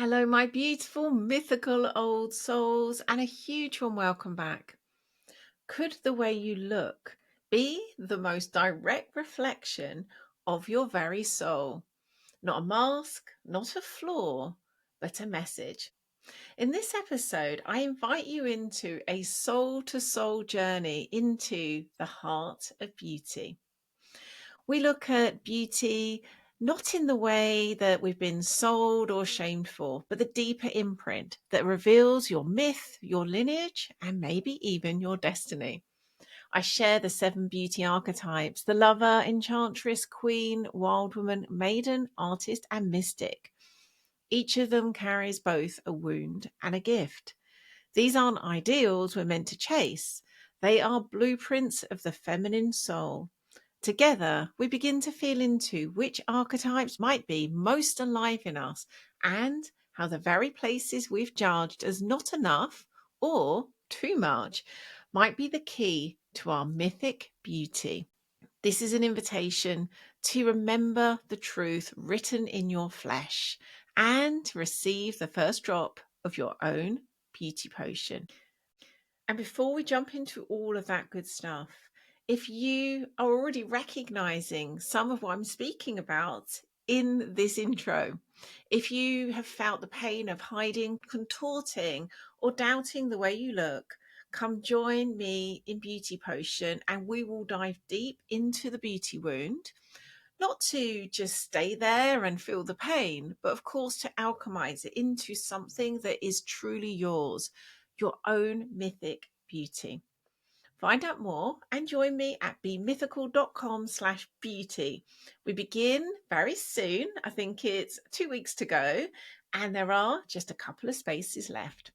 Hello, my beautiful mythical old souls, and a huge warm welcome back. Could the way you look be the most direct reflection of your very soul? Not a mask, not a flaw, but a message. In this episode, I invite you into a soul to soul journey into the heart of beauty. We look at beauty not in the way that we've been sold or shamed for, but the deeper imprint that reveals your myth, your lineage, and maybe even your destiny. I share the 7 beauty archetypes: the lover, enchantress, queen, wild woman, maiden, artist, and mystic. Each of them carries both a wound and a gift. These aren't ideals we're meant to chase, they are blueprints of the feminine soul. Together, we begin to feel into which archetypes might be most alive in us and how the very places we've judged as not enough or too much might be the key to our mythic beauty. This is an invitation to remember the truth written in your flesh and receive the first drop of your own beauty potion. And before we jump into all of that good stuff, if you are already recognizing some of what I'm speaking about in this intro, if you have felt the pain of hiding, contorting, or doubting the way you look, come join me in Beauty Potion and we will dive deep into the beauty wound. Not to just stay there and feel the pain, but of course to alchemize it into something that is truly yours, your own mythic beauty. Find out more and join me at bemythical.com/beauty. We begin very soon. I think it's 2 weeks to go, and there are just a couple of spaces left.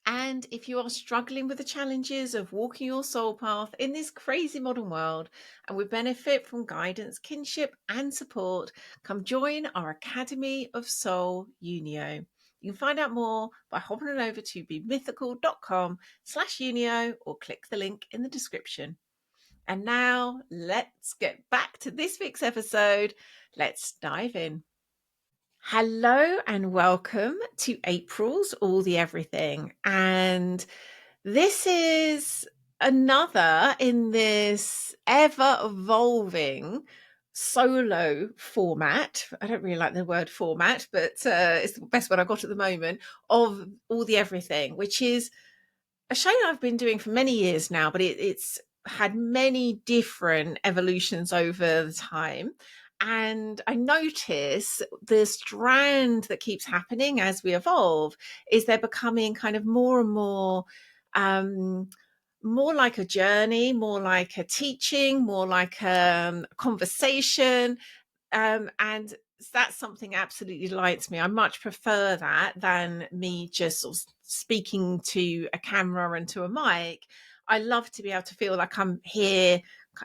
And if you are struggling with the challenges of walking your soul path in this crazy modern world and would benefit from guidance, kinship, and support, come join our Academy of Soul Unio. You can find out more by hopping on over to bemythical.com/unio or click the link in the description. And now let's get back to this week's episode. Let's dive in. Hello and welcome to April's All the Everything. And this is another in this ever evolving solo format. I don't really like the word format, but it's the best one I've got at the moment of All the Everything, which is a show that I've been doing for many years now, but it's had many different evolutions over the time. And I notice the strand that keeps happening as we evolve is they're becoming kind of more and um, more like a journey, more like a teaching, more like a conversation. And that's something absolutely lights me. I much prefer that than me just sort of speaking to a camera and to a mic. I love to be able to feel like I'm here,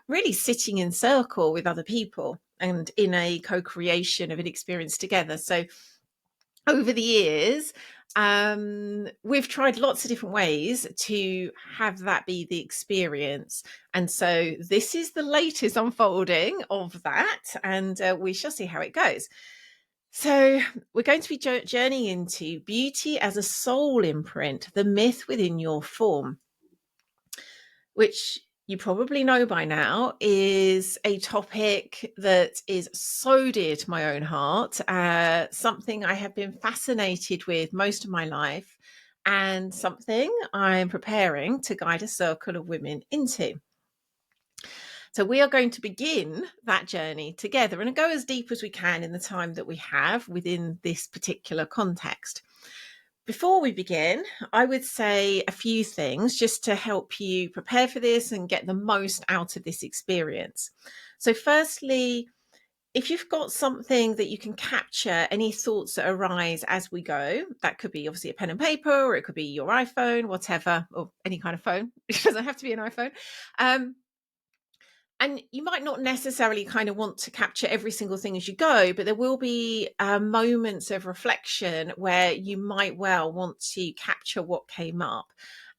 really sitting in circle with other people and in a co-creation of an experience together. So over the years, we've tried lots of different ways to have that be the experience. And so this is the latest unfolding of that, and we shall see how it goes. So we're going to be journeying into beauty as a soul imprint, the myth within your form, which you probably know by now is a topic that is so dear to my own heart, something I have been fascinated with most of my life, and something I'm preparing to guide a circle of women into. So we are going to begin that journey together and go as deep as we can in the time that we have within this particular context. Before we begin, I would say a few things just to help you prepare for this and get the most out of this experience. So firstly, if you've got something that you can capture any thoughts that arise as we go, that could be obviously a pen and paper, or it could be your iPhone, whatever, or any kind of phone. It doesn't have to be an iPhone. And you might not necessarily kind of want to capture every single thing as you go, but there will be moments of reflection where you might well want to capture what came up.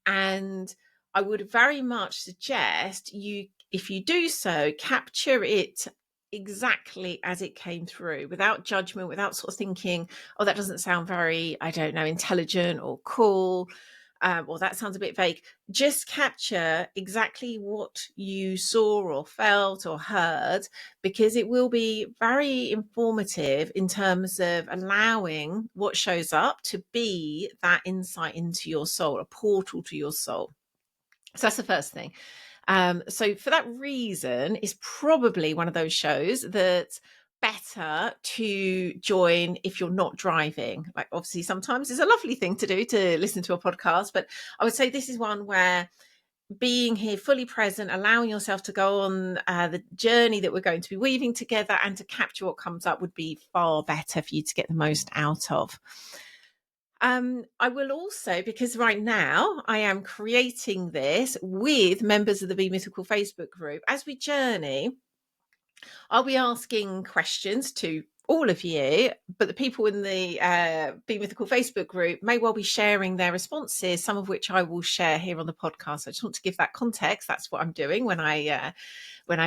And I would very much suggest you, if you do so, capture it exactly as it came through, without judgment, without sort of thinking, oh, that doesn't sound very, I don't know, intelligent or cool, or that sounds a bit vague. Just capture exactly what you saw or felt or heard, because it will be very informative in terms of allowing what shows up to be that insight into your soul, a portal to your soul. So that's the first thing. So for that reason, it's probably one of those shows that's better to join if you're not driving. Like, obviously, sometimes it's a lovely thing to do to listen to a podcast, but I would say this is one where being here fully present, allowing yourself to go on the journey that we're going to be weaving together and to capture what comes up would be far better for you to get the most out of. I will also, because right now I am creating this with members of the Be Mythical Facebook group, as we journey, I'll be asking questions to all of you, but the people in the Be Mythical Facebook group may well be sharing their responses, some of which I will share here on the podcast. I just want to give that context. That's what I'm doing when I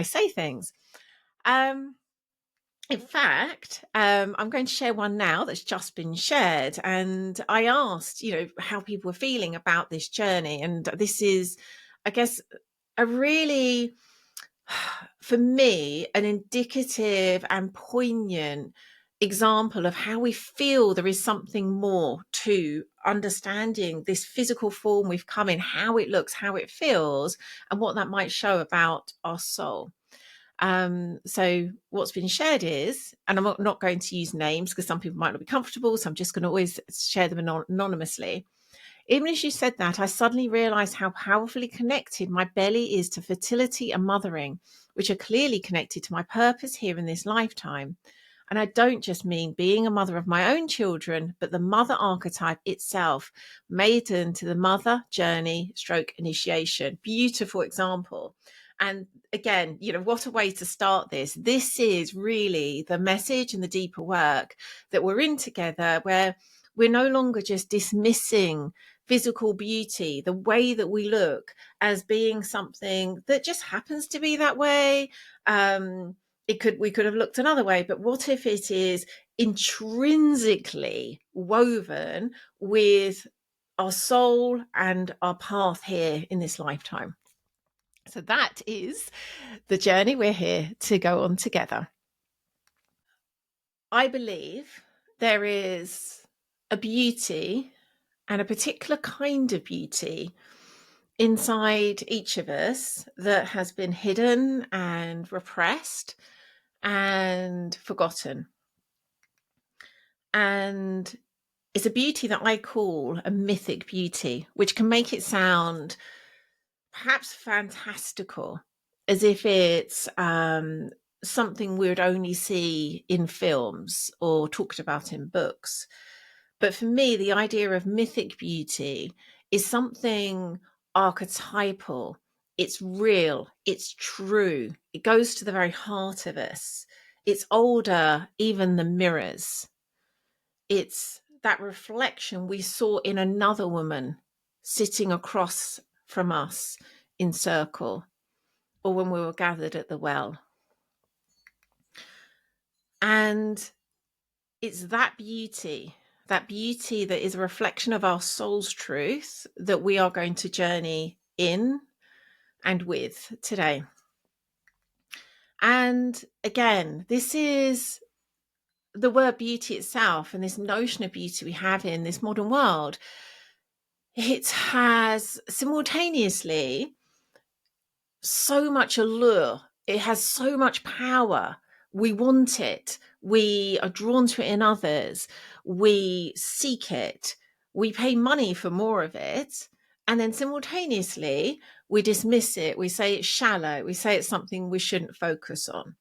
say things. In fact, I'm going to share one now that's just been shared. And I asked, how people were feeling about this journey. And this is, I guess, a really, for me, an indicative and poignant example of how we feel there is something more to understanding this physical form we've come in, how it looks, how it feels, and what that might show about our soul. So what's been shared is, and I'm not going to use names because some people might not be comfortable, so I'm just going to always share them anonymously. Even as you said that, I suddenly realized how powerfully connected my belly is to fertility and mothering, which are clearly connected to my purpose here in this lifetime. And I don't just mean being a mother of my own children, but the mother archetype itself, maiden to the mother journey stroke initiation. Beautiful example. And again, what a way to start this. This is really the message and the deeper work that we're in together, where we're no longer just dismissing physical beauty, the way that we look, as being something that just happens to be that way. We could have looked another way, but what if it is intrinsically woven with our soul and our path here in this lifetime? So that is the journey we're here to go on together. I believe there is a beauty and a particular kind of beauty inside each of us that has been hidden and repressed and forgotten. And it's a beauty that I call a mythic beauty, which can make it sound perhaps fantastical, as if it's something we would only see in films or talked about in books. But for me, the idea of mythic beauty is something archetypal. It's real. It's true. It goes to the very heart of us. It's older even than mirrors. It's that reflection we saw in another woman sitting across from us in circle, or when we were gathered at the well. And it's that beauty that is a reflection of our soul's truth that we are going to journey in and with today. And again, this is the word beauty itself, and this notion of beauty we have in this modern world. It has simultaneously so much allure. It has so much power. We want it. We are drawn to it in others. We seek it. We pay money for more of it. And then simultaneously, we dismiss it. We say it's shallow. We say it's something we shouldn't focus on.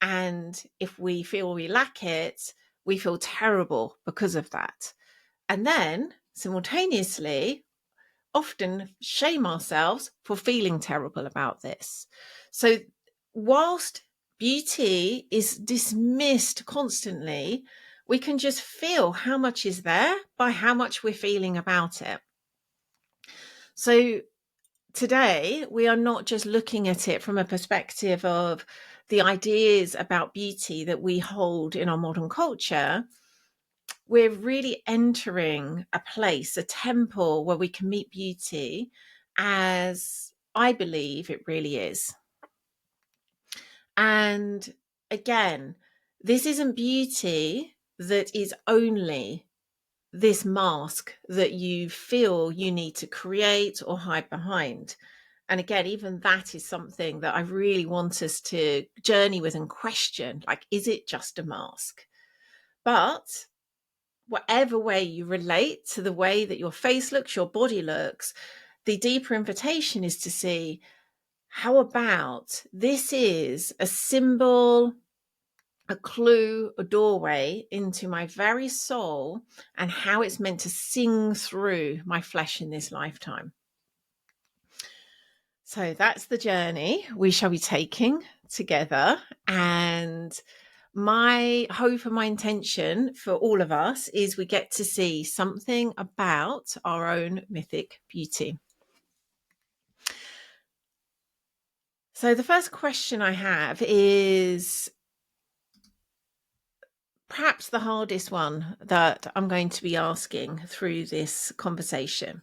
And if we feel we lack it, we feel terrible because of that. And then simultaneously, often shame ourselves for feeling terrible about this. So whilst beauty is dismissed constantly, we can just feel how much is there by how much we're feeling about it. So today, we are not just looking at it from a perspective of the ideas about beauty that we hold in our modern culture, we're really entering a place, a temple where we can meet beauty as I believe it really is. And again, this isn't beauty that is only this mask that you feel you need to create or hide behind. And again, even that is something that I really want us to journey with and question, like, is it just a mask? But whatever way you relate to the way that your face looks, your body looks, the deeper invitation is to see, how about this is a symbol, a clue, a doorway into my very soul and how it's meant to sing through my flesh in this lifetime. So that's the journey we shall be taking together. And my hope and my intention for all of us is we get to see something about our own mythic beauty. So the first question I have is perhaps the hardest one that I'm going to be asking through this conversation.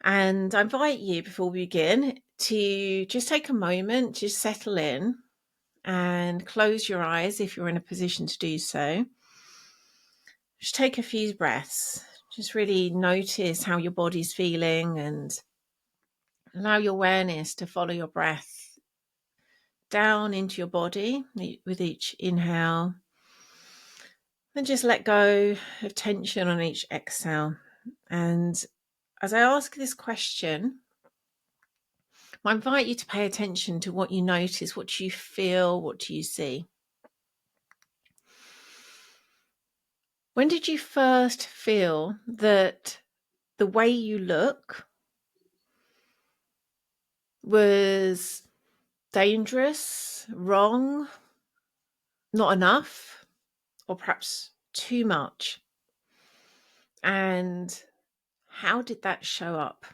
And I invite you, before we begin, to just take a moment, just settle in and close your eyes if you're in a position to do so. Just take a few breaths. Just really notice how your body's feeling and allow your awareness to follow your breath down into your body with each inhale. Then just let go of tension on each exhale. And as I ask this question, I invite you to pay attention to what you notice, what you feel, what do you see. When did you first feel that the way you look was dangerous, wrong, not enough, or perhaps too much? And how did that show up?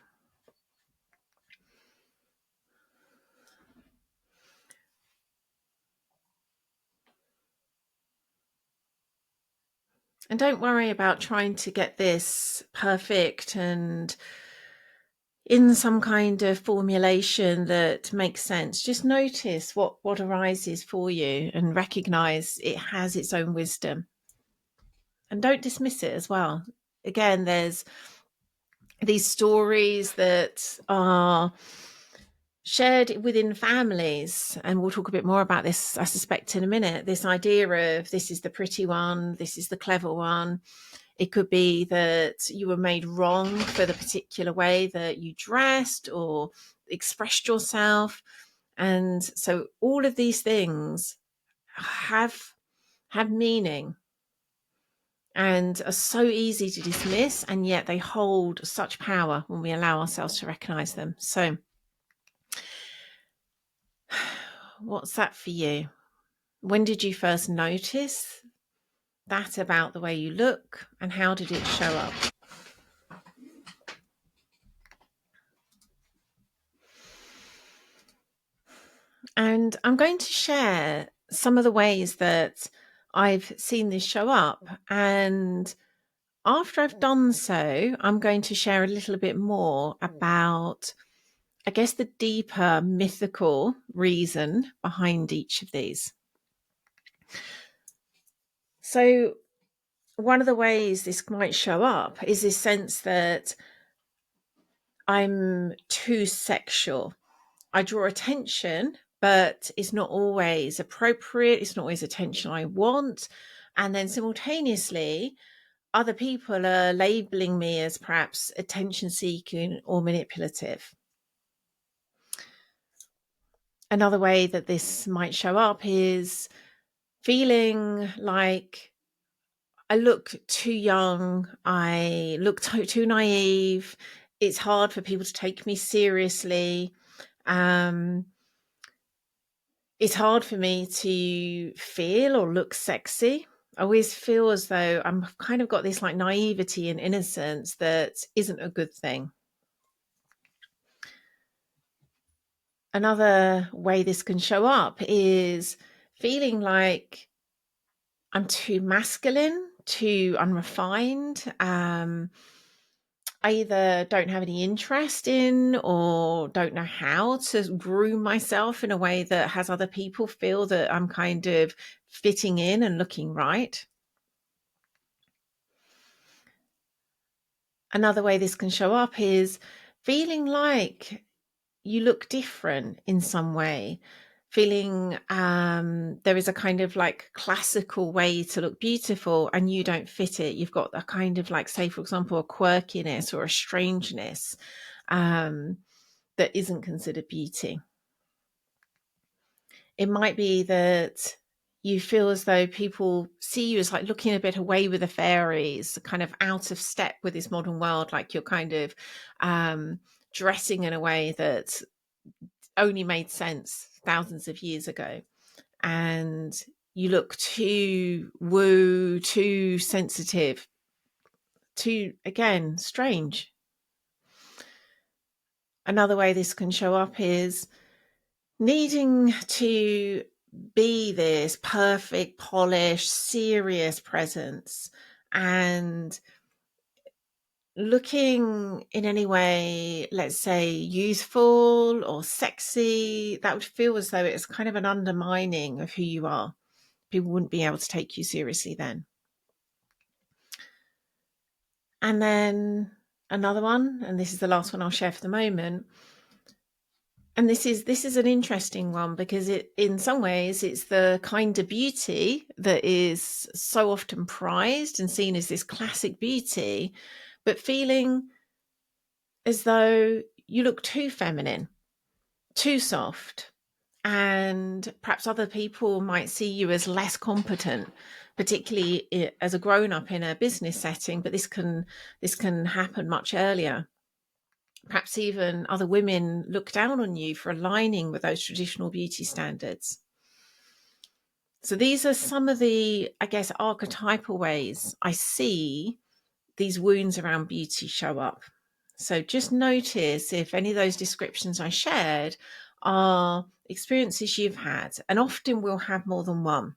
And don't worry about trying to get this perfect and in some kind of formulation that makes sense. Just notice what arises for you and recognize it has its own wisdom. And don't dismiss it as well. Again, there's these stories that are shared within families, and we'll talk a bit more about this, I suspect, in a minute. This idea of this is the pretty one, this is the clever one. It could be that you were made wrong for the particular way that you dressed or expressed yourself. And so all of these things have meaning and are so easy to dismiss, and yet they hold such power when we allow ourselves to recognize them. So what's that for you? When did you first notice that about the way you look, and how did it show up? And I'm going to share some of the ways that I've seen this show up. And after I've done so, I'm going to share a little bit more about, I guess, the deeper mythical reason behind each of these. So one of the ways this might show up is this sense that I'm too sexual. I draw attention, but it's not always appropriate. It's not always attention I want. And then simultaneously, other people are labeling me as perhaps attention seeking or manipulative. Another way that this might show up is feeling like I look too young, I look too naive. It's hard for people to take me seriously. It's hard for me to feel or look sexy. I always feel as though I'm kind of got this like naivety and innocence that isn't a good thing. Another way this can show up is feeling like I'm too masculine, too unrefined. I either don't have any interest in or don't know how to groom myself in a way that has other people feel that I'm kind of fitting in and looking right. Another way this can show up is feeling like you look different in some way, feeling there is a kind of like classical way to look beautiful and you don't fit it. You've got a kind of like, say, for example, a quirkiness or a strangeness that isn't considered beauty. It might be that you feel as though people see you as like looking a bit away with the fairies, kind of out of step with this modern world, like you're kind of dressing in a way that only made sense thousands of years ago. And you look too woo, too sensitive, too, again, strange. Another way this can show up is needing to be this perfect, polished, serious presence and looking in any way, let's say, youthful or sexy, that would feel as though it's kind of an undermining of who you are. People wouldn't be able to take you seriously then. And then another one, and this is the last one I'll share for the moment. And this is an interesting one because it, in some ways, it's the kind of beauty that is so often prized and seen as this classic beauty, but feeling as though you look too feminine, too soft, and perhaps other people might see you as less competent, particularly as a grown-up in a business setting, but this can happen much earlier. Perhaps even other women look down on you for aligning with those traditional beauty standards. So these are some of the, I guess, archetypal ways I see these wounds around beauty show up. So just notice if any of those descriptions I shared are experiences you've had, and often we'll have more than one.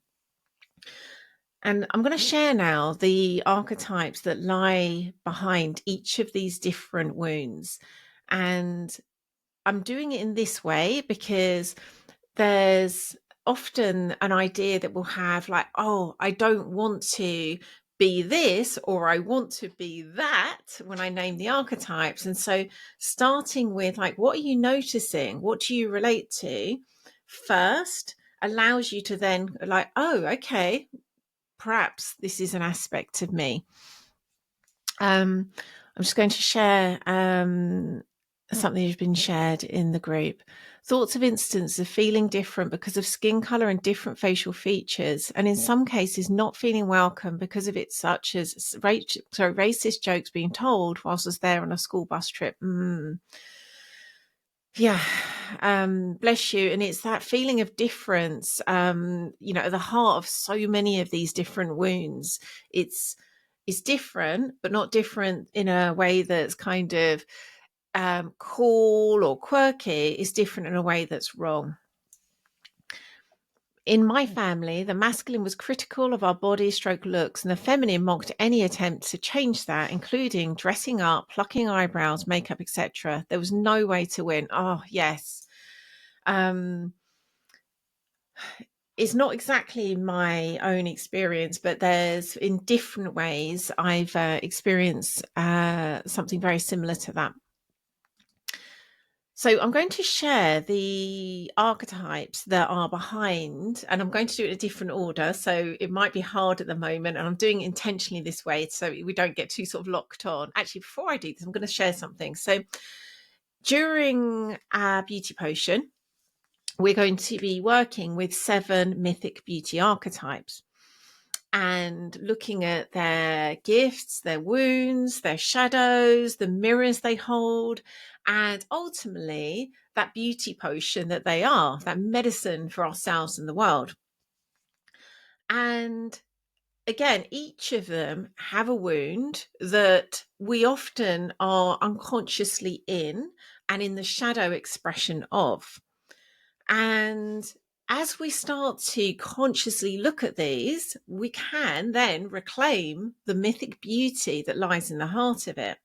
And I'm going to share now the archetypes that lie behind each of these different wounds. And I'm doing it in this way because there's often an idea that we'll have like, oh, I don't want to be this or I want to be that when I name the archetypes. And so starting with like, what are you noticing? What do you relate to first allows you to then like, oh, okay, perhaps this is an aspect of me. I'm just going to share something that's been shared in the group. Thoughts of instances of feeling different because of skin color and different facial features, and in some cases not feeling welcome because of it, such as racist jokes being told whilst I was there on a school bus trip. Yeah, bless you. And it's that feeling of difference, at the heart of so many of these different wounds. It's different, but not different in a way that's kind of cool or quirky. Is different in a way that's wrong. In my family, the masculine was critical of our body stroke looks, and the feminine mocked any attempt to change that, including dressing up, plucking eyebrows, makeup, etc. There was no way to win. Oh, yes. It's not exactly my own experience, but there's in different ways I've experienced something very similar to that. So I'm going to share the archetypes that are behind, and I'm going to do it in a different order. So it might be hard at the moment, and I'm doing it intentionally this way so we don't get too sort of locked on. Actually, before I do this, I'm going to share something. So during our beauty potion, we're going to be working with 7 mythic beauty archetypes and looking at their gifts, their wounds, their shadows, the mirrors they hold, and ultimately that beauty potion that they are, that medicine for ourselves and the world. And again, each of them have a wound that we often are unconsciously in and in the shadow expression of. And as we start to consciously look at these, we can then reclaim the mythic beauty that lies in the heart of it.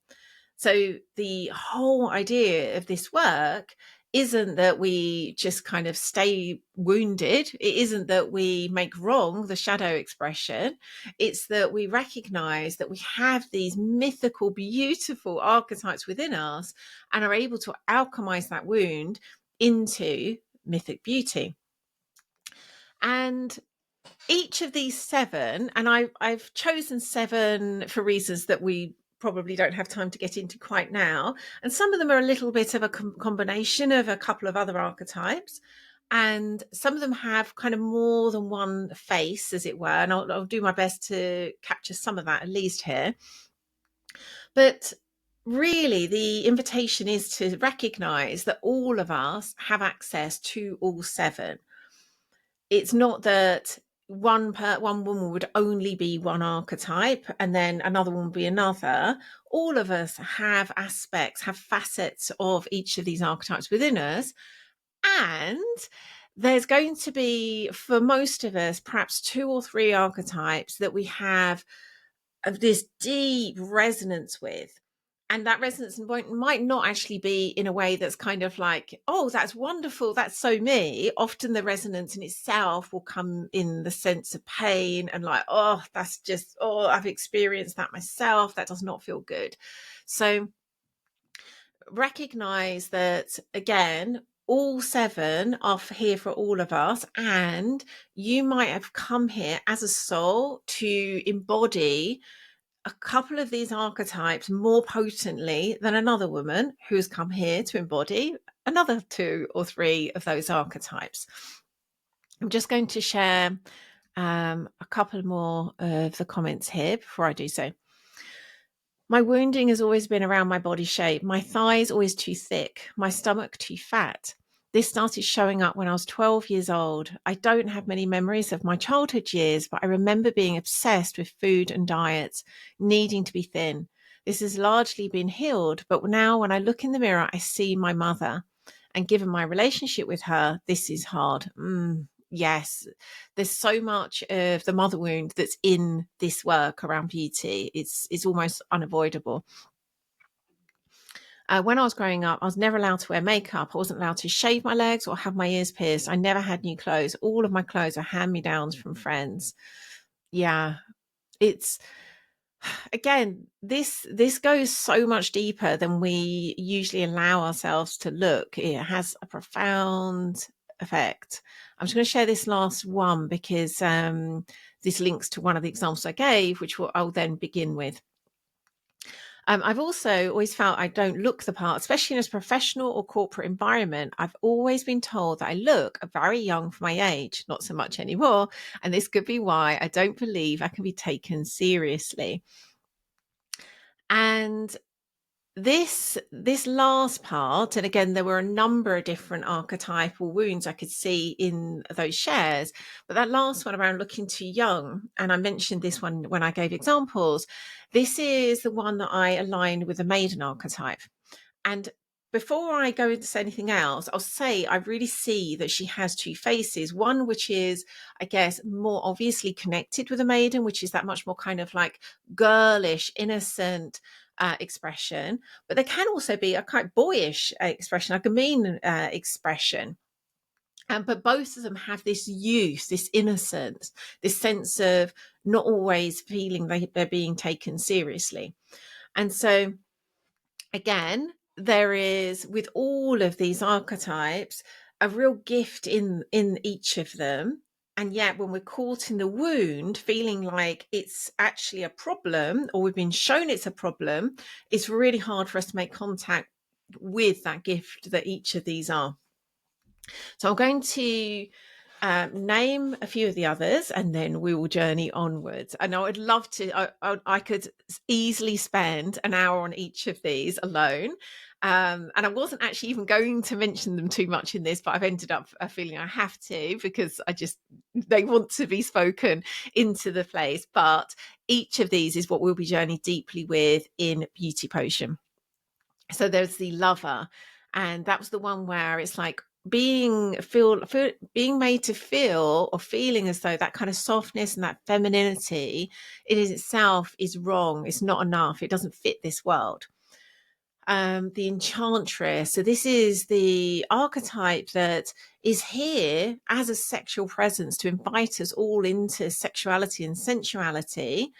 So the whole idea of this work isn't that we just kind of stay wounded. It isn't that we make wrong the shadow expression. It's that we recognize that we have these mythical, beautiful archetypes within us and are able to alchemize that wound into mythic beauty. And each of these 7, and I've chosen 7 for reasons that we probably don't have time to get into quite now, and some of them are a little bit of a combination of a couple of other archetypes, and some of them have kind of more than one face, as it were, and I'll do my best to capture some of that at least here. But really, the invitation is to recognize that all of us have access to all 7. It's not that one woman would only be one archetype and then another one would be another. All of us have aspects, have facets of each of these archetypes within us. And there's going to be, for most of us, perhaps 2 or 3 archetypes that we have this deep resonance with. And that resonance might not actually be in a way that's kind of like, oh, that's wonderful, that's so me. Often the resonance in itself will come in the sense of pain and like, oh, that's just, oh, I've experienced that myself. That does not feel good. So recognize that, again, all 7 are here for all of us. And you might have come here as a soul to embody a couple of these archetypes more potently than another woman who's come here to embody another 2 or 3 of those archetypes. I'm just going to share a couple more of the comments here before I do so. My wounding has always been around my body shape. My thighs always too thick, my stomach too fat. This started showing up when I was 12 years old. I don't have many memories of my childhood years, but I remember being obsessed with food and diet, needing to be thin. This has largely been healed, but now when I look in the mirror, I see my mother. And given my relationship with her, this is hard. Yes, there's so much of the mother wound that's in this work around beauty. It's almost unavoidable. When I was growing up, I was never allowed to wear makeup. I wasn't allowed to shave my legs or have my ears pierced. I never had new clothes. All of my clothes are hand-me-downs from friends. Yeah, it's, again, this goes so much deeper than we usually allow ourselves to look. It has a profound effect. I'm just going to share this last one because this links to one of the examples I gave, which I'll then begin with. I've also always felt I don't look the part, especially in a professional or corporate environment. I've always been told that I look very young for my age, not so much anymore. And this could be why I don't believe I can be taken seriously. And this last part, and again, there were a number of different archetypal wounds I could see in those shares, but that last one around looking too young, and I mentioned this one when I gave examples, this is the one that I aligned with the Maiden archetype. And before I go into anything else, I'll say I really see that she has 2 faces. One, which is, I guess, more obviously connected with a maiden, which is that much more kind of like girlish, innocent expression. But there can also be a kind of boyish expression, like a mean expression. But both of them have this youth, this innocence, this sense of not always feeling they're being taken seriously. And so, again, there is, with all of these archetypes, a real gift in each of them. And yet when we're caught in the wound, feeling like it's actually a problem, or we've been shown it's a problem, it's really hard for us to make contact with that gift that each of these are. So I'm going to name a few of the others, and then we will journey onwards. And I would love to, I could easily spend an hour on each of these alone. And I wasn't actually even going to mention them too much in this, but I've ended up feeling I have to, because they want to be spoken into the place. But each of these is what we'll be journeying deeply with in Beauty Potion. So there's the lover, and that was the one where it's like being made to feel, or feeling as though that kind of softness and that femininity, it is itself is wrong. It's not enough. It doesn't fit this world. The Enchantress. So this is the archetype that is here as a sexual presence to invite us all into sexuality and sensuality.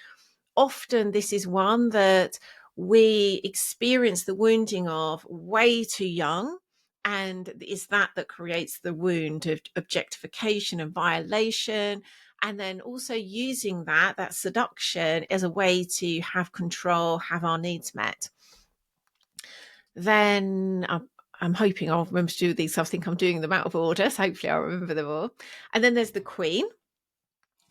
Often this is one that we experience the wounding of way too young, and it's that creates the wound of objectification and violation, and then also using that seduction as a way to have control, have our needs met. Then I'm hoping I'll remember to do these. I think I'm doing them out of order, so hopefully I'll remember them all. And then there's the Queen.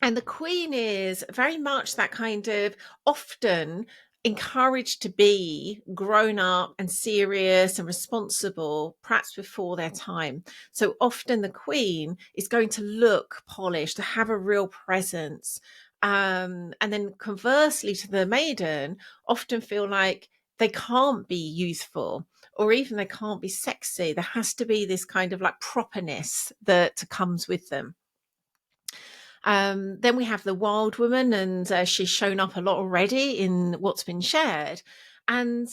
And the Queen is very much that kind of often encouraged to be grown up and serious and responsible, perhaps before their time. So often the Queen is going to look polished, to have a real presence. And then conversely to the Maiden, often feel like they can't be youthful, or even they can't be sexy. There has to be this kind of like properness that comes with them. Then we have the Wild Woman, and she's shown up a lot already in what's been shared. And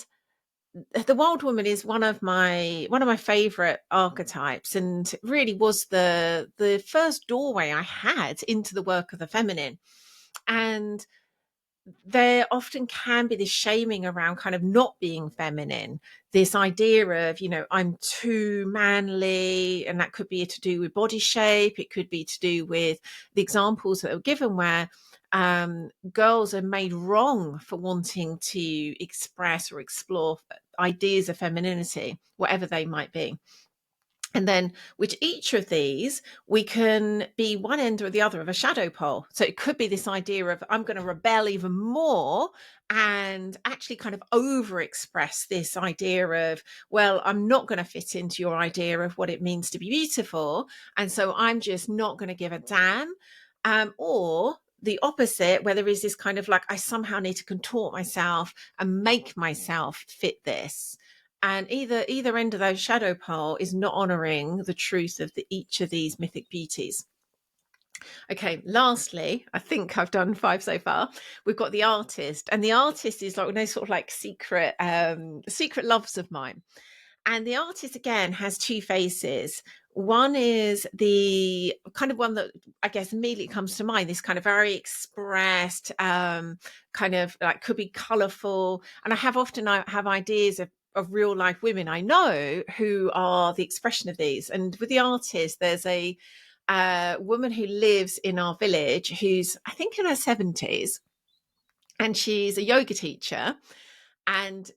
the Wild Woman is one of my favorite archetypes, and really was the first doorway I had into the work of the feminine. And there often can be this shaming around kind of not being feminine, this idea of, I'm too manly, and that could be to do with body shape. It could be to do with the examples that are given where girls are made wrong for wanting to express or explore ideas of femininity, whatever they might be. And then with each of these, we can be one end or the other of a shadow pole. So it could be this idea of, I'm going to rebel even more and actually kind of overexpress this idea of, well, I'm not going to fit into your idea of what it means to be beautiful, and so I'm just not going to give a damn. Or the opposite, where there is this kind of like, I somehow need to contort myself and make myself fit this. And either end of those shadow pole is not honoring the truth of each of these mythic beauties. Okay, lastly, I think I've done 5 so far. We've got the artist, and the artist is like no sort of like secret loves of mine. And the artist again has 2 faces. One is the kind of one that I guess immediately comes to mind, this kind of very expressed, kind of like could be colourful. And I have ideas of real life women I know who are the expression of these. And with the artist, there's a woman who lives in our village who's, I think, in her 70s, and she's a yoga teacher, and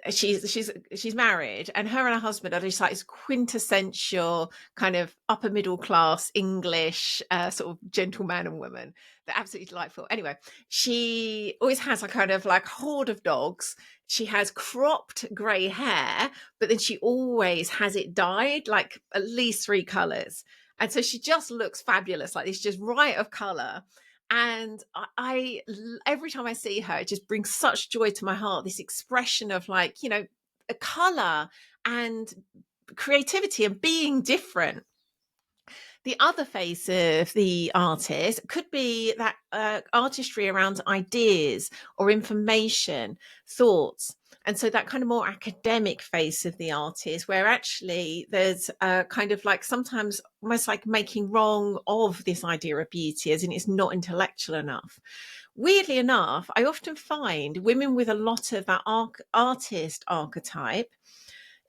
she's married, and her and her husband are just like this quintessential kind of upper middle class English sort of gentleman and woman. They're absolutely delightful. Anyway, she always has a kind of like horde of dogs. She has cropped grey hair, but then she always has it dyed like at least 3 colours. And so she just looks fabulous, like this just riot of colour. And I every time I see her, it just brings such joy to my heart, this expression of like, a color and creativity and being different. The other face of the artist could be that artistry around ideas or information, thoughts. And so that kind of more academic face of the artist, where actually there's kind of like sometimes almost like making wrong of this idea of beauty, as in it's not intellectual enough. Weirdly enough, I often find women with a lot of that artist archetype,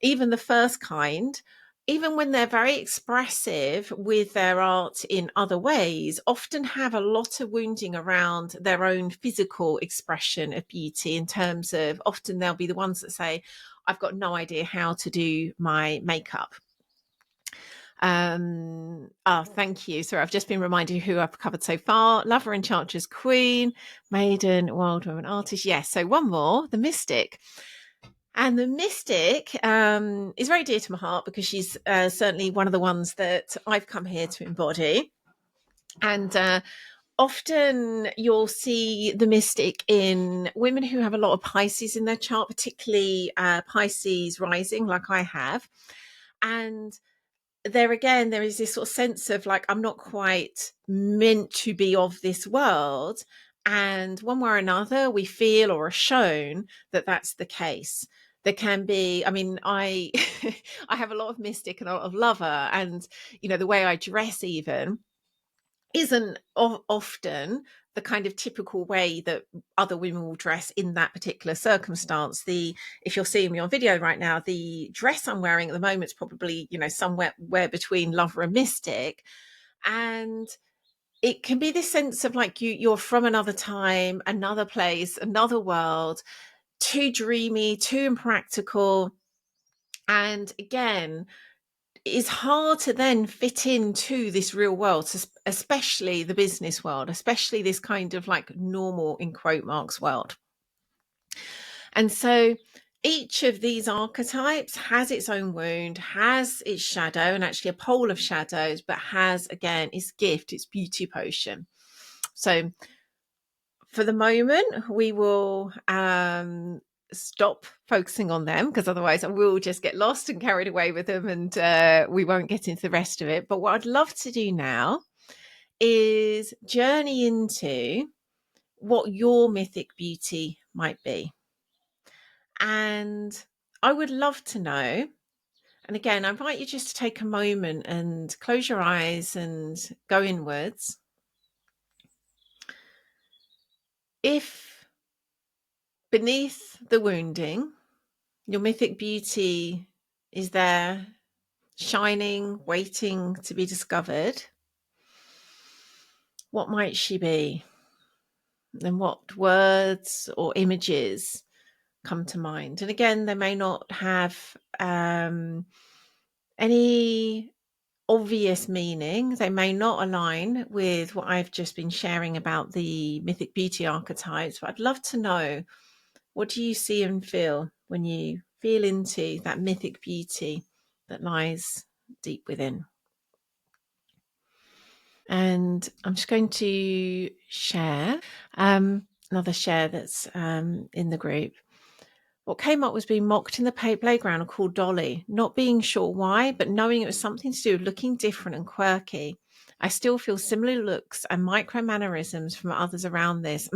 even the first kind, even when they're very expressive with their art in other ways, often have a lot of wounding around their own physical expression of beauty, in terms of often they'll be the ones that say, I've got no idea how to do my makeup. Thank you. Sorry, I've just been reminded who I've covered so far. Lover, Enchantress, Queen, Maiden, Wild Woman, Artist. Yes, so one more, the Mystic. And the Mystic is very dear to my heart, because she's certainly one of the ones that I've come here to embody. And often you'll see the Mystic in women who have a lot of Pisces in their chart, particularly Pisces rising, like I have. And there again, there is this sort of sense of like, I'm not quite meant to be of this world. And one way or another, we feel or are shown that that's the case. There can be, I mean, I I have a lot of mystic and a lot of lover, and the way I dress even isn't often the kind of typical way that other women will dress in that particular circumstance. If you're seeing me on video right now, the dress I'm wearing at the moment is probably, somewhere between lover and mystic. And it can be this sense of like you're from another time, another place, another world, too dreamy, too impractical. And again, it's hard to then fit into this real world, especially the business world, especially this kind of like normal, in quote marks, world. And so each of these archetypes has its own wound, has its shadow, and actually a pole of shadows, but has, again, its gift, its beauty potion. So for the moment, we will stop focusing on them, because otherwise I will just get lost and carried away with them, and we won't get into the rest of it. But what I'd love to do now is journey into what your mythic beauty might be. And I would love to know, and again, I invite you just to take a moment and close your eyes and go inwards. If beneath the wounding, your mythic beauty is there, shining, waiting to be discovered, what might she be? And what words or images come to mind? And again, they may not have any obvious meaning. They may not align with what I've just been sharing about the mythic beauty archetypes, but I'd love to know, what do you see and feel when you feel into that mythic beauty that lies deep within? And I'm just going to share another share that's in the group. What came up was being mocked in the playground and called Dolly, not being sure why, but knowing it was something to do with looking different and quirky. I still feel similar looks and micro mannerisms from others around this.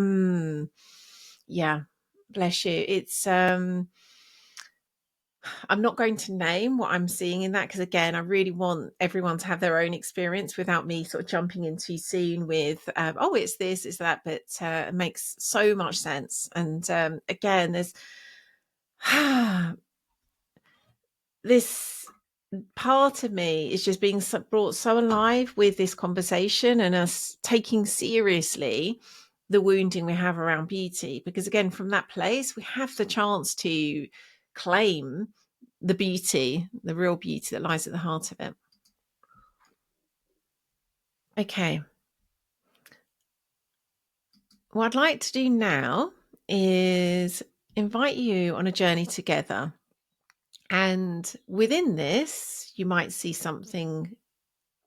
Yeah, bless you. It's I'm not going to name what I'm seeing in that, because again, I really want everyone to have their own experience without me sort of jumping into scene with, oh, it's this, it's that, but it makes so much sense. And again, there's this part of me is just being brought so alive with this conversation and us taking seriously the wounding we have around beauty, because again, from that place, we have the chance to claim the beauty, the real beauty that lies at the heart of it. Okay. What I'd like to do now is invite you on a journey together. And within this, you might see something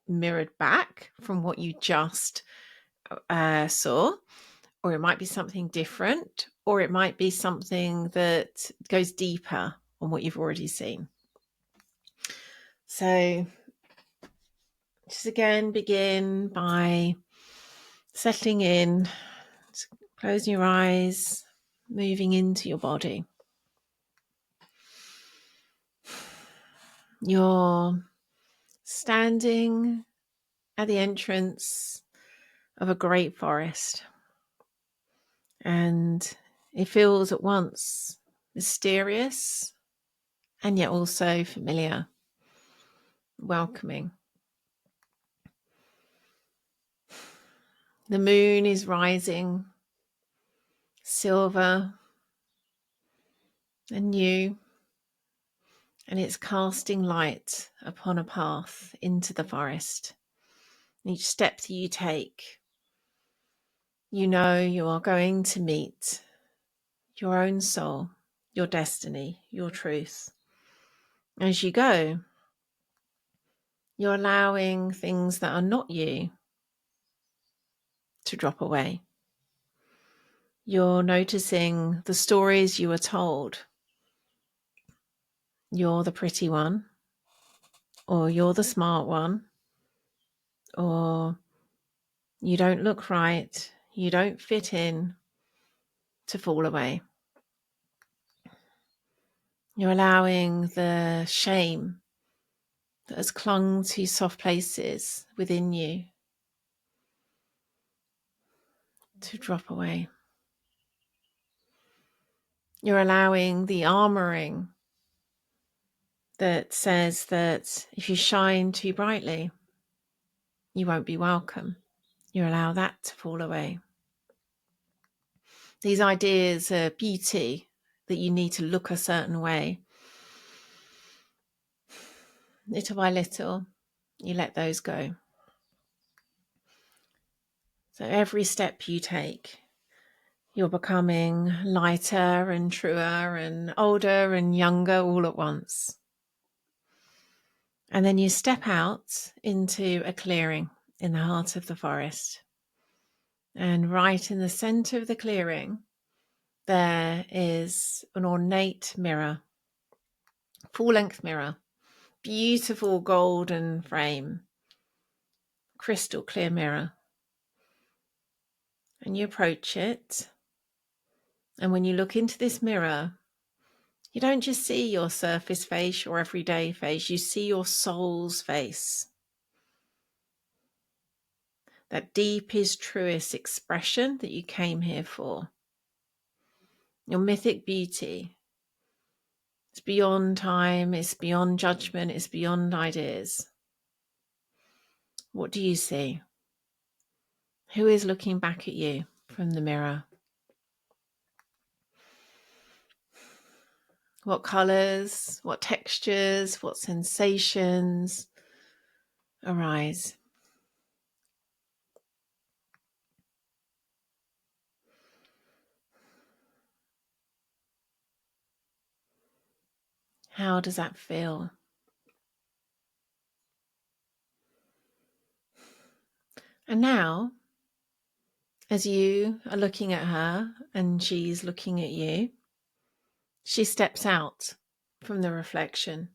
mirrored back from what you just saw, or it might be something different, or it might be something that goes deeper on what you've already seen. So just again, begin by settling in, closing your eyes, moving into your body. You're standing at the entrance of a great forest, and it feels at once mysterious and yet also familiar, welcoming. The moon is rising, silver and new, and it's casting light upon a path into the forest. Each step that you take, you know you are going to meet your own soul, your destiny, your truth. As you go, you're allowing things that are not you to drop away. You're noticing the stories you were told. You're the pretty one, or you're the smart one, or you don't look right, you don't fit in, to fall away. You're allowing the shame that has clung to soft places within you to drop away. You're allowing the armoring that says that if you shine too brightly, you won't be welcome. You allow that to fall away. These ideas of beauty, that you need to look a certain way, little by little, you let those go. So every step you take, you're becoming lighter and truer and older and younger all at once. And then you step out into a clearing in the heart of the forest. And right in the center of the clearing, there is an ornate mirror, full-length mirror, beautiful golden frame, crystal clear mirror. And you approach it. And when you look into this mirror, you don't just see your surface face, your everyday face, you see your soul's face. That deepest, truest expression that you came here for. Your mythic beauty. It's beyond time, it's beyond judgment, it's beyond ideas. What do you see? Who is looking back at you from the mirror? What colours, what textures, what sensations arise? How does that feel? And now, as you are looking at her and she's looking at you, she steps out from the reflection.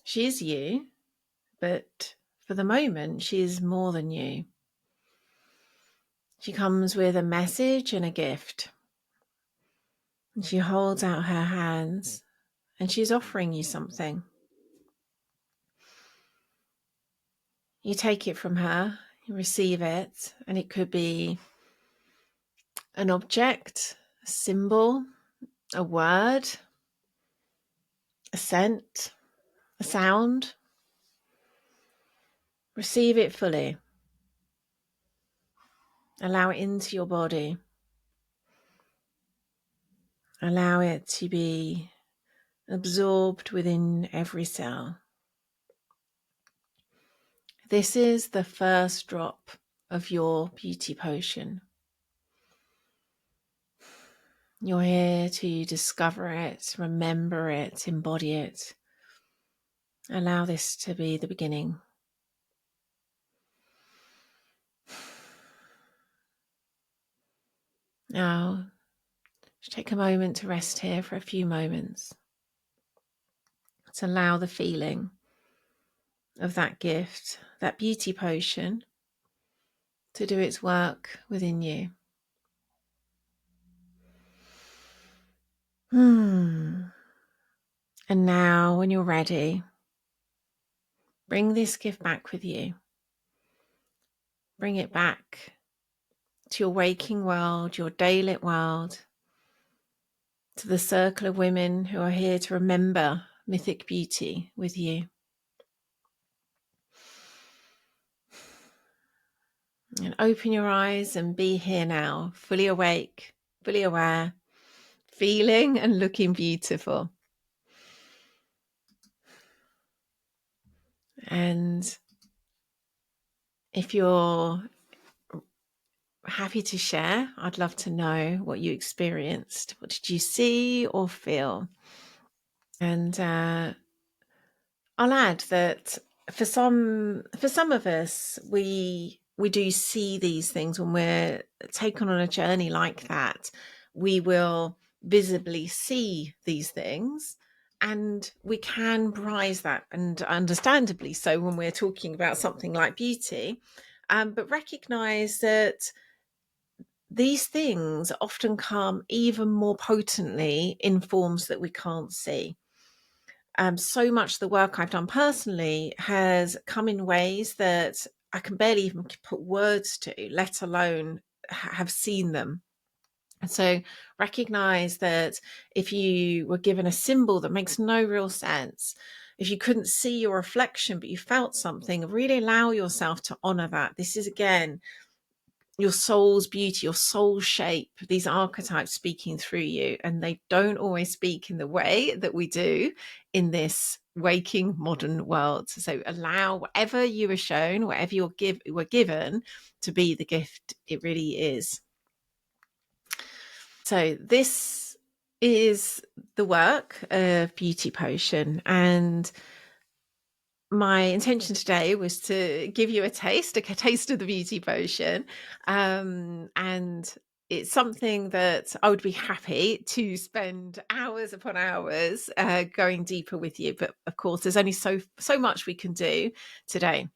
She is you, but for the moment, she is more than you. She comes with a message and a gift. And she holds out her hands and she's offering you something. You take it from her, you receive it, and it could be an object, a symbol, a word, a scent, a sound. Receive it fully. Allow it into your body. Allow it to be absorbed within every cell. This is the first drop of your beauty potion. You're here to discover it, remember it, embody it. Allow this to be the beginning. Now, just take a moment to rest here for a few moments. To allow the feeling of that gift, that beauty potion, to do its work within you. And now, when you're ready, bring this gift back with you. Bring it back to your waking world, your daylit world, to the circle of women who are here to remember mythic beauty with you. And open your eyes and be here now, fully awake, fully aware, feeling and looking beautiful. And if you're happy to share, I'd love to know what you experienced. What did you see or feel? And I'll add that for some of us, we do see these things when we're taken on a journey like that. We will visibly see these things, And we can prize that, and understandably so, when we're talking about something like beauty. But recognize that these things often come even more potently in forms that we can't see. So much of the work I've done personally has come in ways that I can barely even put words to, let alone have seen them. And so recognize that if you were given a symbol that makes no real sense, if you couldn't see your reflection, but you felt something, really allow yourself to honor that. This is, again, your soul's beauty, your soul shape, these archetypes speaking through you. And they don't always speak in the way that we do in this waking modern world. So allow whatever you were shown, whatever were given, to be the gift it really is. So this is the work of Beauty Potion, and my intention today was to give you a taste of the Beauty Potion, and it's something that I would be happy to spend hours upon hours going deeper with you. But of course, there's only so much we can do today.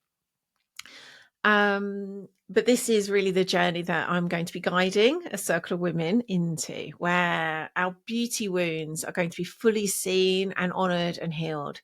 But this is really the journey that I'm going to be guiding a circle of women into, where our beauty wounds are going to be fully seen and honored and healed.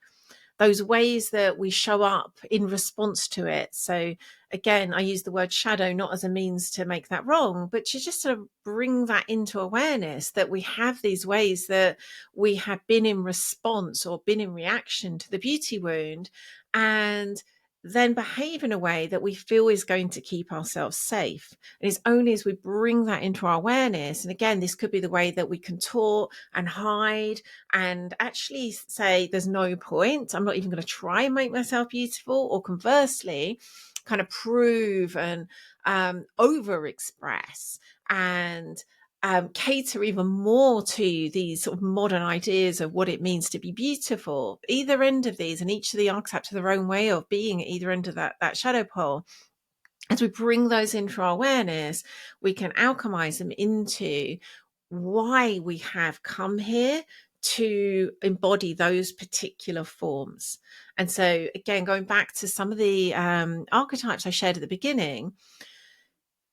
Those ways that we show up in response to it. So again, I use the word shadow not as a means to make that wrong, but to just sort of bring that into awareness, that we have these ways that we have been in response or been in reaction to the beauty wound, and then behave in a way that we feel is going to keep ourselves safe. And it's only as we bring that into our awareness, and again, this could be the way that we contort and hide and actually say, there's no point, I'm not even going to try and make myself beautiful, or conversely, kind of prove and overexpress and cater even more to these sort of modern ideas of what it means to be beautiful. Either end of these, and each of the archetypes have their own way of being at either end of that shadow pole. As we bring those into our awareness, we can alchemize them into why we have come here to embody those particular forms. And so again, going back to some of the archetypes I shared at the beginning,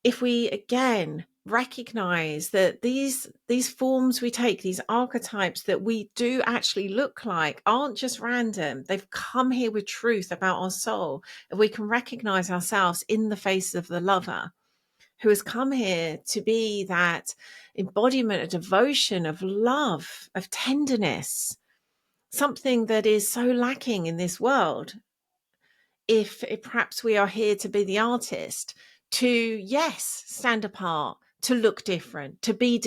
if we again recognize that these forms we take, these archetypes that we do actually look like, aren't just random, they've come here with truth about our soul. If we can recognize ourselves in the face of the lover who has come here to be that embodiment of devotion, of love, of tenderness, something that is so lacking in this world. If perhaps we are here to be the artist, to, yes, stand apart, to look different, to be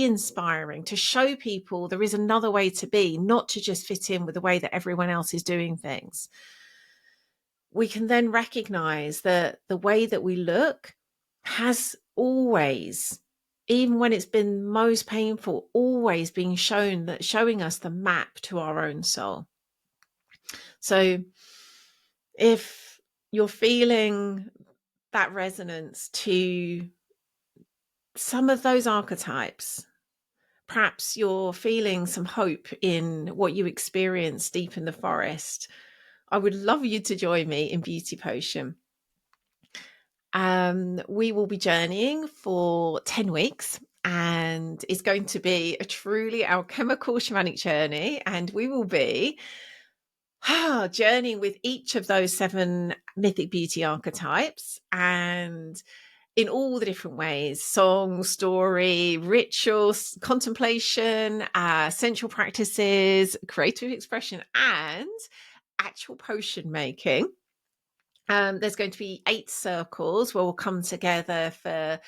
inspiring, to show people there is another way to be, not to just fit in with the way that everyone else is doing things. We can then recognize that the way that we look has always, even when it's been most painful, always been showing us the map to our own soul. So if you're feeling that resonance to some of those archetypes, perhaps you're feeling some hope in what you experienced deep in the forest, I would love you to join me in Beauty Potion. We will be journeying for 10 weeks, and it's going to be a truly alchemical shamanic journey, and we will be journeying with each of those 7 mythic beauty archetypes, and in all the different ways: song, story, rituals, contemplation, sensual practices, creative expression, and actual potion making. There's going to be 8 circles where we'll come together for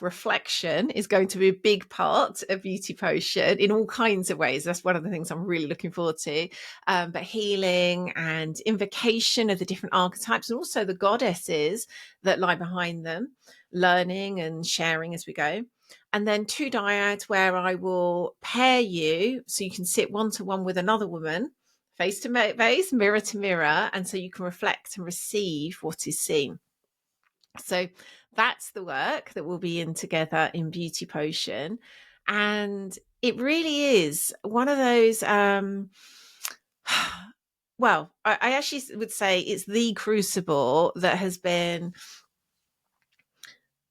reflection is going to be a big part of Beauty Potion in all kinds of ways. That's one of the things I'm really looking forward to. But healing and invocation of the different archetypes, and also the goddesses that lie behind them, learning and sharing as we go. And then 2 dyads where I will pair you so you can sit one-to-one with another woman, face to face, mirror to mirror, and so you can reflect and receive what is seen. So that's the work that we'll be in together in Beauty Potion. And it really is one of those, well, I actually would say it's the crucible that has been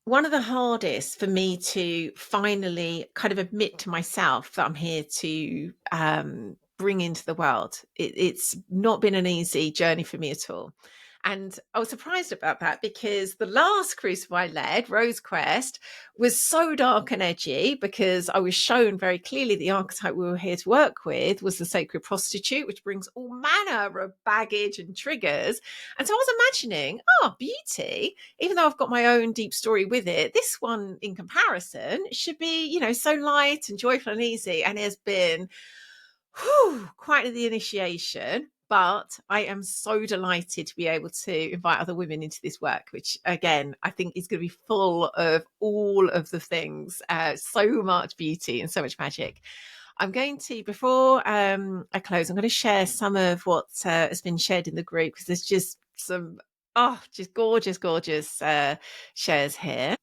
one of the hardest for me to finally kind of admit to myself that I'm here to bring into the world. It's not been an easy journey for me at all. And I was surprised about that because the last crucible I led, Rose Quest, was so dark and edgy because I was shown very clearly the archetype we were here to work with was the sacred prostitute, which brings all manner of baggage and triggers. And so I was imagining, beauty, even though I've got my own deep story with it, this one in comparison should be, so light and joyful and easy. And it has been quite the initiation. But I am so delighted to be able to invite other women into this work, which again, I think is going to be full of all of the things, so much beauty and so much magic. I'm going to, before I close, I'm going to share some of what has been shared in the group because there's just some, just gorgeous, gorgeous shares here.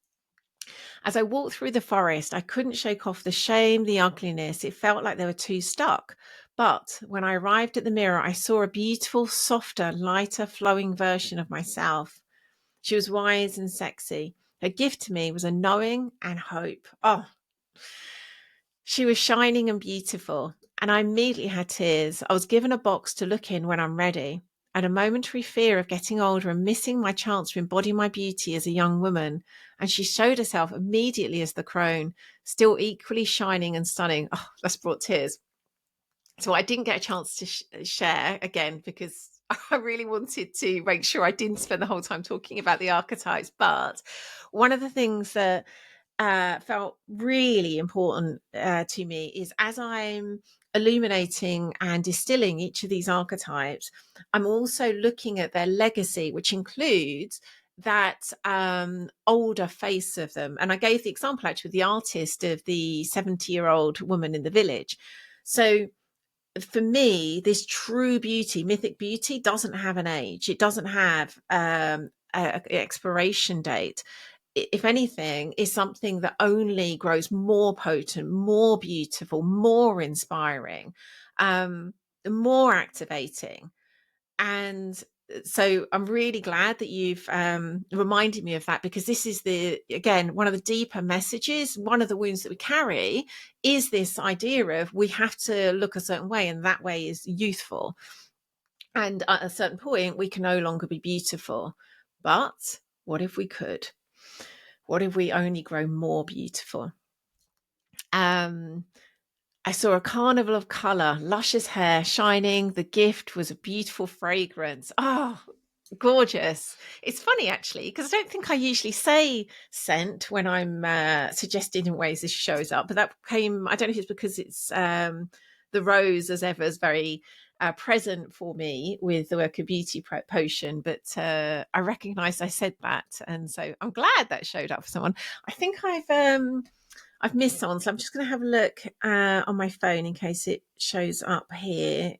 As I walked through the forest, I couldn't shake off the shame, the ugliness. It felt like they were too stuck. But when I arrived at the mirror, I saw a beautiful, softer, lighter, flowing version of myself. She was wise and sexy. Her gift to me was a knowing and hope. She was shining and beautiful, and I immediately had tears. I was given a box to look in when I'm ready. And a momentary fear of getting older and missing my chance to embody my beauty as a young woman. And she showed herself immediately as the crone, still equally shining and stunning. That's brought tears. So I didn't get a chance to share again because I really wanted to make sure I didn't spend the whole time talking about the archetypes. But one of the things that felt really important to me is as I'm illuminating and distilling each of these archetypes, I'm also looking at their legacy, which includes that older face of them. And I gave the example actually with the artist of the 70-year-old woman in the village. So for me, this true beauty, mythic beauty, doesn't have an age. It doesn't have an expiration date. If anything, is something that only grows more potent, more beautiful, more inspiring, more activating. And so I'm really glad that you've reminded me of that, because this is again, one of the deeper messages, one of the wounds that we carry is this idea of we have to look a certain way, and that way is youthful. And at a certain point, we can no longer be beautiful. But what if we could? What if we only grow more beautiful? I saw a carnival of colour, luscious hair shining. The gift was a beautiful fragrance. Gorgeous. It's funny actually, because I don't think I usually say scent when I'm suggesting in ways this shows up, but that came, I don't know if it's because it's the rose as ever is very present for me with the work of Beauty Potion, but I recognised I said that, and so I'm glad that showed up for someone. I think I've missed someone, so I'm just going to have a look on my phone in case it shows up here.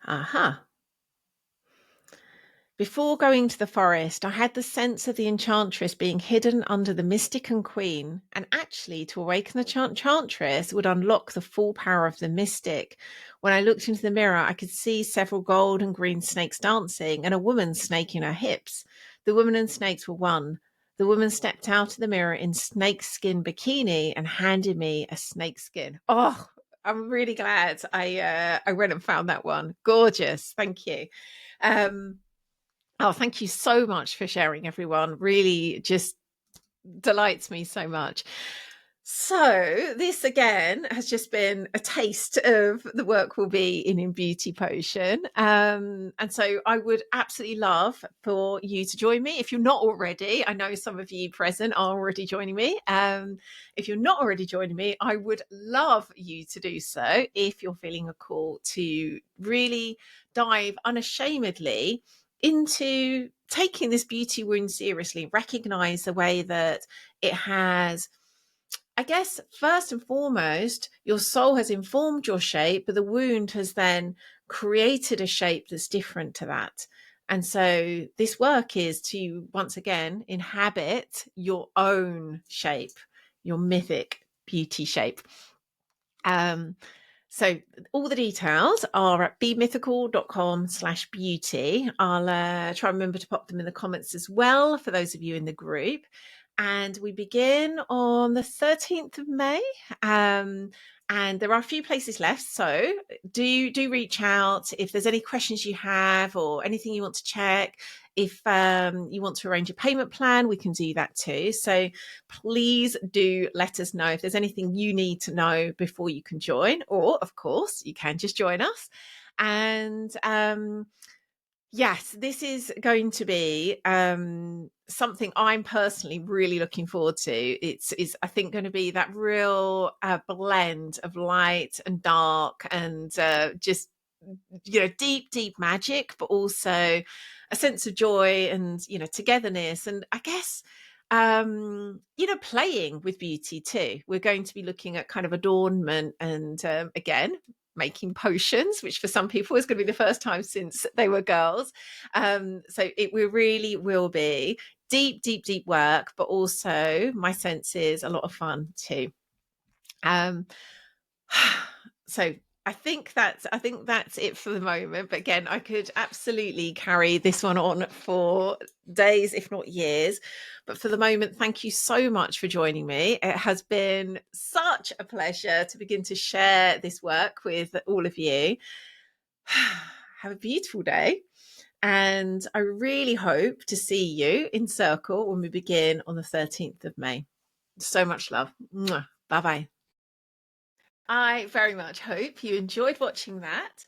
Aha. Before going to the forest, I had the sense of the Enchantress being hidden under the mystic and queen, and actually to awaken the Enchantress would unlock the full power of the mystic. When I looked into the mirror, I could see several gold and green snakes dancing and a woman snake in her hips. The woman and snakes were one. The woman stepped out of the mirror in snakeskin bikini and handed me a snakeskin. I'm really glad I went and found that one. Gorgeous. Thank you. Thank you so much for sharing, everyone. Really just delights me so much. So this again has just been a taste of the work will be in Beauty Potion. And so I would absolutely love for you to join me. If you're not already, I know some of you present are already joining me. If you're not already joining me, I would love you to do so if you're feeling a call to really dive unashamedly into taking this beauty wound seriously, recognize the way that it has, I guess, first and foremost, your soul has informed your shape, but the wound has then created a shape that's different to that. And so this work is to, once again, inhabit your own shape, your mythic beauty shape. So all the details are at bemythical.com/beauty. I'll try and remember to pop them in the comments as well for those of you in the group. And we begin on the 13th of May. And there are a few places left, so do reach out if there's any questions you have or anything you want to check. If you want to arrange a payment plan, we can do that too. So please do let us know if there's anything you need to know before you can join, or of course you can just join us. And yes, this is going to be something I'm personally really looking forward to. It's I think going to be that real blend of light and dark and just deep magic, but also a sense of joy and togetherness, and I guess playing with beauty too. We're going to be looking at kind of adornment and again making potions, which for some people is going to be the first time since they were girls. So it really will be deep work, but also my sense is a lot of fun too. So I think that's it for the moment. But again, I could absolutely carry this one on for days, if not years. But for the moment, thank you so much for joining me. It has been such a pleasure to begin to share this work with all of you. Have a beautiful day. And I really hope to see you in circle when we begin on the 13th of May. So much love. Bye-bye. I very much hope you enjoyed watching that.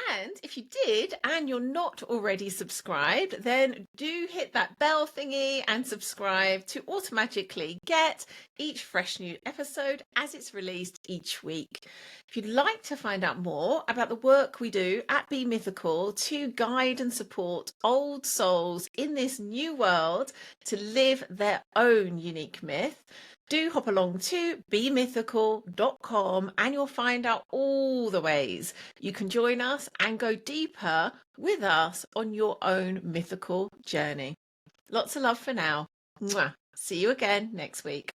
And if you did and you're not already subscribed, then do hit that bell thingy and subscribe to automatically get each fresh new episode as it's released each week. If you'd like to find out more about the work we do at Be Mythical to guide and support old souls in this new world to live their own unique myth, do hop along to bemythical.com and you'll find out all the ways you can join us and go deeper with us on your own mythical journey. Lots of love for now. Mwah. See you again next week.